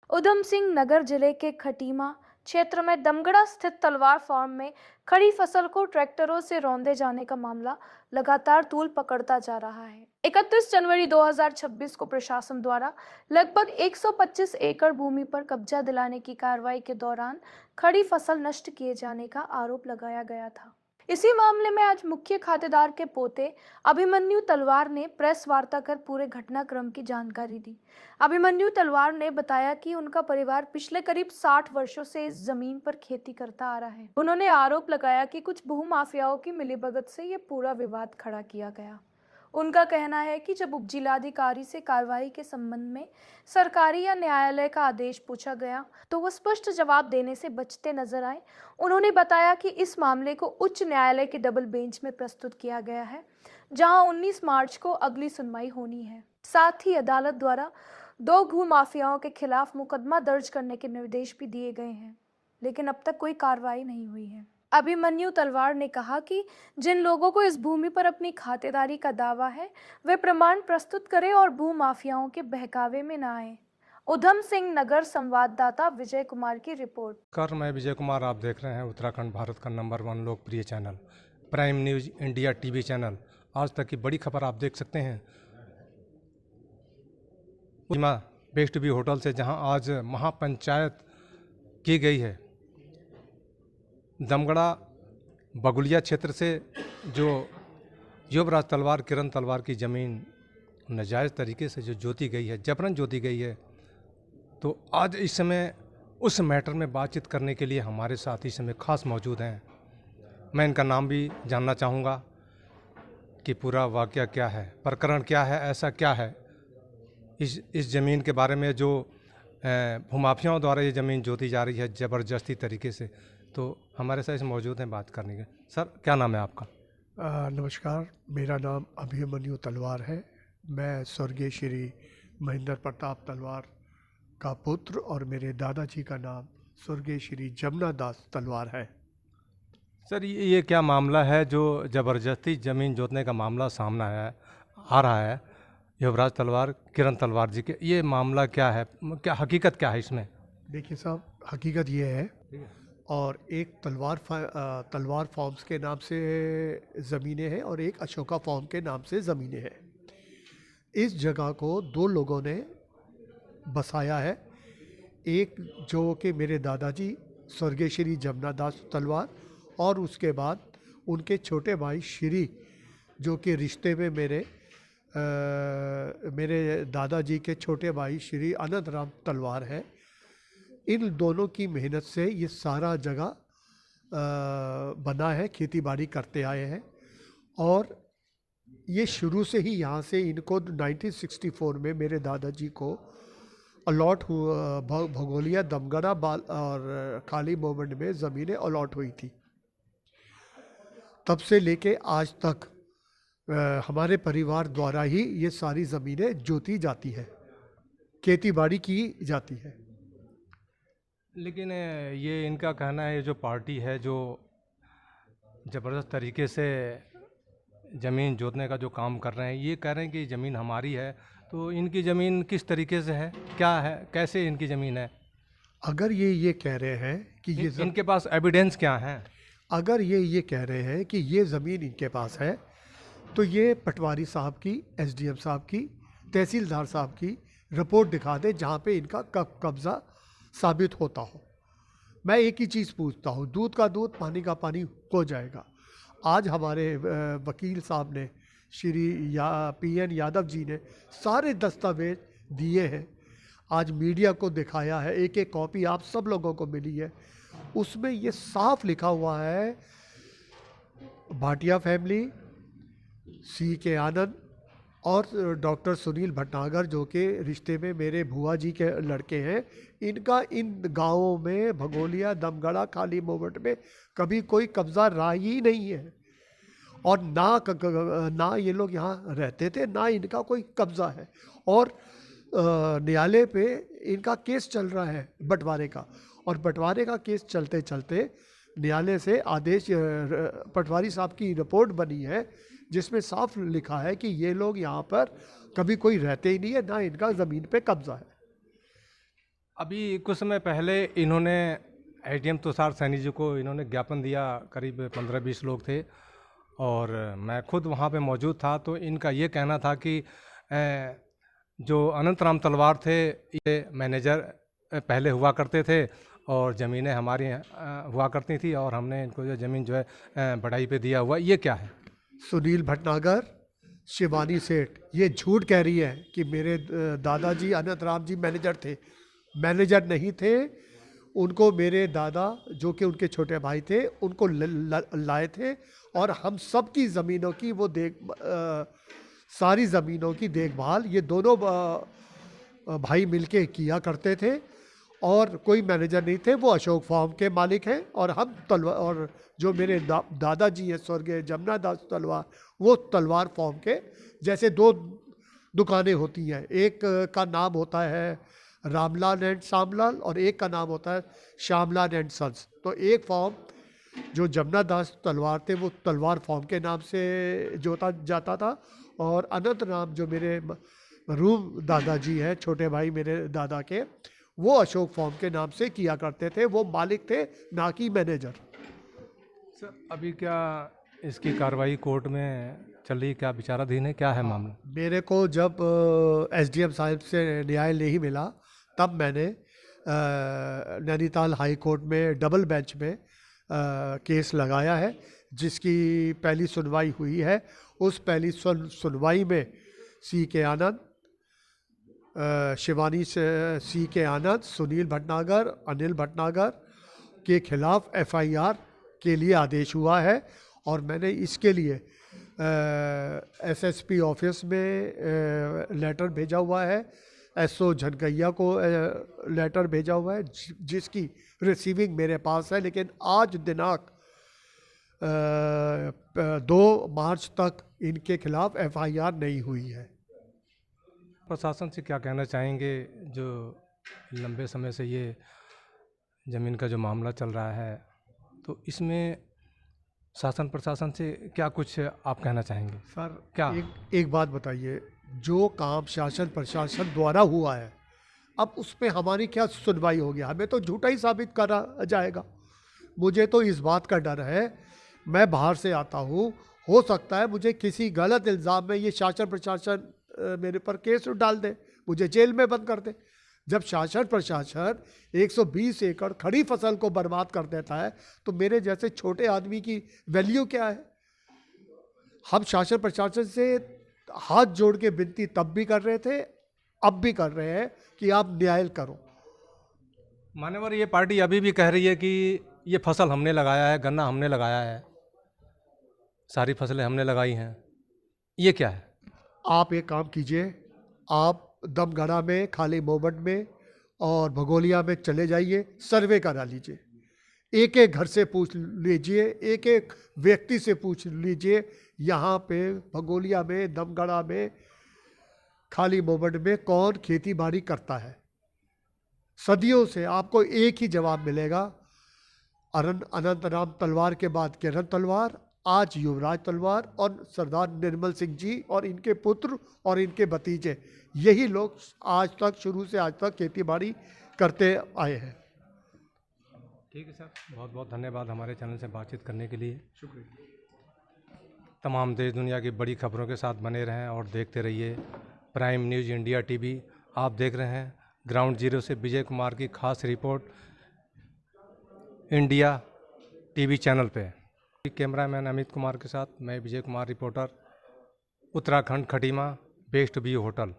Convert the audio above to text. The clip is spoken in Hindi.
उधम सिंह नगर जिले के खटीमा क्षेत्र में दमगड़ा स्थित तलवार फार्म में खड़ी फसल को ट्रैक्टरों से रौंदे जाने का मामला लगातार तूल पकड़ता जा रहा है। 31 जनवरी 2026 को प्रशासन द्वारा लगभग 125 एकड़ भूमि पर कब्जा दिलाने की कार्रवाई के दौरान खड़ी फसल नष्ट किए जाने का आरोप लगाया गया था। इसी मामले में आज मुख्य खातेदार के पोते अभिमन्यु तलवार ने प्रेस वार्ता कर पूरे घटनाक्रम की जानकारी दी। अभिमन्यु तलवार ने बताया कि उनका परिवार पिछले करीब 60 वर्षों से इस जमीन पर खेती करता आ रहा है। उन्होंने आरोप लगाया कि कुछ भूमाफियाओं की मिलीभगत से ये पूरा विवाद खड़ा किया गया। उनका कहना है कि जब उपजिलाधिकारी से कार्रवाई के संबंध में सरकारी या न्यायालय का आदेश पूछा गया तो वो स्पष्ट जवाब देने से बचते नजर आए। उन्होंने बताया कि इस मामले को उच्च न्यायालय के डबल बेंच में प्रस्तुत किया गया है, जहां 19 मार्च को अगली सुनवाई होनी है। साथ ही अदालत द्वारा 2 भूमाफियाओं के खिलाफ मुकदमा दर्ज करने के निर्देश भी दिए गए हैं, लेकिन अब तक कोई कार्रवाई नहीं हुई है। अभिमन्यु तलवार ने कहा कि जिन लोगों को इस भूमि पर अपनी खातेदारी का दावा है, वे प्रमाण प्रस्तुत करें और भूमाफियाओं के बहकावे में न आए। उधम सिंह नगर संवाददाता विजय कुमार की रिपोर्ट। मैं विजय कुमार, आप देख रहे हैं उत्तराखंड भारत का नंबर 1 लोकप्रिय channel prime news India TV channel. आज तक की बड़ी खबर आप देख सकते हैं बेस्ट व्यू होटल से, जहां आज महापंचायत की गई है। दमगड़ा बगुलिया क्षेत्र से जो युवराज तलवार, किरण तलवार की ज़मीन नाजायज़ तरीके से जो जोती गई है, जबरन जोती गई है, तो आज इस समय उस मैटर में बातचीत करने के लिए हमारे साथ इस समय खास मौजूद हैं। मैं इनका नाम भी जानना चाहूँगा कि पूरा वाक़या क्या है, प्रकरण क्या है, ऐसा क्या है इस ज़मीन के बारे में जो भूमाफियाओं द्वारा ये ज़मीन जोती जा रही है ज़बरदस्ती तरीके से। तो हमारे साथ मौजूद हैं, बात करने के। सर, क्या नाम है आपका? नमस्कार, मेरा नाम अभिमन्यु तलवार है। मैं स्वर्गीय श्री महेंद्र प्रताप तलवार का पुत्र और मेरे दादाजी का नाम स्वर्गीय श्री जमुना दास तलवार है। सर, ये क्या मामला है जो ज़बरदस्ती ज़मीन जोतने का मामला सामने आ रहा है युवराज तलवार, किरण तलवार जी के? ये मामला क्या है, क्या हकीकत क्या है इसमें? देखिए साहब, हकीकत ये है, और एक तलवार फार्म्स के नाम से ज़मीनें हैं और एक अशोका फार्म के नाम से ज़मीनें हैं। इस जगह को 2 लोगों ने बसाया है। एक जो कि मेरे दादाजी स्वर्गीय श्री जमुना दास तलवार, और उसके बाद उनके छोटे भाई श्री, जो कि रिश्ते में मेरे दादाजी के छोटे भाई श्री अनंत राम तलवार है। इन दोनों की मेहनत से ये सारा जगह बना है, खेती बाड़ी करते आए हैं। और ये शुरू से ही यहाँ से इनको 1964 में मेरे दादाजी को अलॉट हुआ, भगोलिया, दमगड़ा और काली मोमेंट में ज़मीनें अलॉट हुई थी। तब से लेके आज तक हमारे परिवार द्वारा ही ये सारी ज़मीनें जोती जाती है, खेती बाड़ी की जाती है। लेकिन ये इनका कहना है, जो पार्टी है जो ज़बरदस्त तरीके से ज़मीन जोतने का जो काम कर रहे हैं, ये कह रहे हैं कि ज़मीन हमारी है। तो इनकी ज़मीन किस तरीके से है, क्या है, कैसे इनकी ज़मीन है? अगर ये कह रहे हैं कि ये इनके पास एविडेंस क्या है? अगर ये कह रहे हैं कि ये ज़मीन इनके पास है, तो ये पटवारी साहब की, एसडीएम साहब की, तहसीलदार साहब की रिपोर्ट दिखा दे जहाँ पे इनका कब्ज़ा साबित होता हो। मैं एक ही चीज़ पूछता हूँ, दूध का दूध, पानी का पानी हो जाएगा। आज हमारे वकील साहब ने, श्री PN यादव जी ने सारे दस्तावेज दिए हैं, आज मीडिया को दिखाया है, एक एक कॉपी आप सब लोगों को मिली है। उसमें ये साफ लिखा हुआ है, भाटिया फैमिली, CK आनंद और डॉक्टर सुनील भटनागर, जो कि रिश्ते में मेरे बुआ जी के लड़के हैं, इनका इन गांवों में भगोलिया, दमगड़ा, काली मोमेंट में कभी कोई कब्ज़ा रहा ही नहीं है। और ना ये लोग यहाँ रहते थे, ना इनका कोई कब्ज़ा है। और न्यायालय पे इनका केस चल रहा है बंटवारे का, और बंटवारे का केस चलते चलते न्यायालय से आदेश, पटवारी साहब की रिपोर्ट बनी है जिसमें साफ लिखा है कि ये लोग यहाँ पर कभी कोई रहते ही नहीं है, ना इनका ज़मीन पे कब्ज़ा है। अभी कुछ समय पहले इन्होंने एडीएम तुषार सैनी जी को इन्होंने ज्ञापन दिया, करीब 15-20 लोग थे और मैं खुद वहाँ पे मौजूद था। तो इनका ये कहना था कि जो अनंत राम तलवार थे ये मैनेजर पहले हुआ करते थे और ज़मीनें हमारी हुआ करती थी और हमने इनको जो ज़मीन जो है बढ़ाई पे दिया हुआ। ये क्या है? सुनील भटनागर, शिवानी सेठ ये झूठ कह रही है कि मेरे दादाजी अनंत राम जी मैनेजर थे। मैनेजर नहीं थे, उनको मेरे दादा जो कि उनके छोटे भाई थे उनको लाए थे और हम सब की ज़मीनों की वो सारी ज़मीनों की देखभाल ये दोनों भाई मिलके किया करते थे और कोई मैनेजर नहीं थे। वो अशोक फार्म के मालिक हैं और हम तलवार, और जो मेरे दादाजी हैं स्वर्गीय जमुना दास तलवार, वो तलवार फार्म के जैसे दो दुकानें होती हैं, एक का नाम होता है रामलाल एंड श्यामलाल और एक का नाम होता है श्यामलाल एंड सन्स। तो एक फार्म जो जमुना दास तलवार थे वो तलवार फार्म के नाम से जोता जाता था और अनंत राम जो मेरे मरहूम दादाजी हैं, छोटे भाई मेरे दादा के, वो अशोक फार्म के नाम से किया करते थे। वो मालिक थे, ना कि मैनेजर। सर अभी क्या इसकी कार्रवाई कोर्ट में चल रही, क्या विचाराधीन है, क्या है मामला? मेरे को जब एसडीएम साहब से न्याय नहीं मिला तब मैंने नैनीताल हाई कोर्ट में डबल बेंच में केस लगाया है, जिसकी पहली सुनवाई हुई है। उस पहली सुनवाई में सी के आनंद, शिवानी सी के आनंद, सुनील भटनागर, अनिल भटनागर के खिलाफ एफआईआर के लिए आदेश हुआ है और मैंने इसके लिए एसएसपी ऑफिस में लेटर भेजा हुआ है, एसओ झनकैया को लेटर भेजा हुआ है जिसकी रिसीविंग मेरे पास है। लेकिन आज दिनांक 2 मार्च तक इनके खिलाफ एफआईआर नहीं हुई है। प्रशासन से क्या कहना चाहेंगे जो लंबे समय से ये ज़मीन का जो मामला चल रहा है, तो इसमें शासन प्रशासन से क्या कुछ आप कहना चाहेंगे? सर क्या एक बात बताइए, जो काम शासन प्रशासन द्वारा हुआ है अब उस पर हमारी क्या सुनवाई होगी? हमें तो झूठा ही साबित करा जाएगा। मुझे तो इस बात का डर है, मैं बाहर से आता हूँ, हो सकता है मुझे किसी गलत इल्ज़ाम में ये शासन प्रशासन मेरे पर केस डाल दे, मुझे जेल में बंद कर दे। जब शासन प्रशासन 120 एकड़ खड़ी फसल को बर्बाद कर देता है तो मेरे जैसे छोटे आदमी की वैल्यू क्या है? हम शासन प्रशासन से हाथ जोड़ के विनती तब भी कर रहे थे, अब भी कर रहे हैं कि आप न्याय करो। मान्यवर ये पार्टी अभी भी कह रही है कि ये फसल हमने लगाया है, गन्ना हमने लगाया है, सारी फसलें हमने लगाई हैं, ये क्या है? आप एक काम कीजिए, आप दमगढ़ा में, खाली मोमट में और भगोलिया में चले जाइए, सर्वे करा लीजिए, एक एक घर से पूछ लीजिए, एक एक व्यक्ति से पूछ लीजिए, यहाँ पे भगोलिया में, दमगढ़ा में, खाली मोमट में कौन खेती बाड़ी करता है। सदियों से आपको एक ही जवाब मिलेगा, अनंत राम तलवार के बाद किरण तलवार, आज युवराज तलवार और सरदार निर्मल सिंह जी और इनके पुत्र और इनके भतीजे, यही लोग आज तक, शुरू से आज तक खेती बाड़ी करते आए हैं। ठीक है सर, बहुत बहुत धन्यवाद हमारे चैनल से बातचीत करने के लिए। शुक्रिया। तमाम देश दुनिया की बड़ी खबरों के साथ बने रहें और देखते रहिए प्राइम न्यूज़ इंडिया टीवी। आप देख रहे हैं ग्राउंड जीरो से विजय कुमार की खास रिपोर्ट इंडिया टीवी चैनल पे। कैमरामैन अमित कुमार के साथ मैं Vijay Kumar, reporter, Uttarakhand Khatima, best view hotel.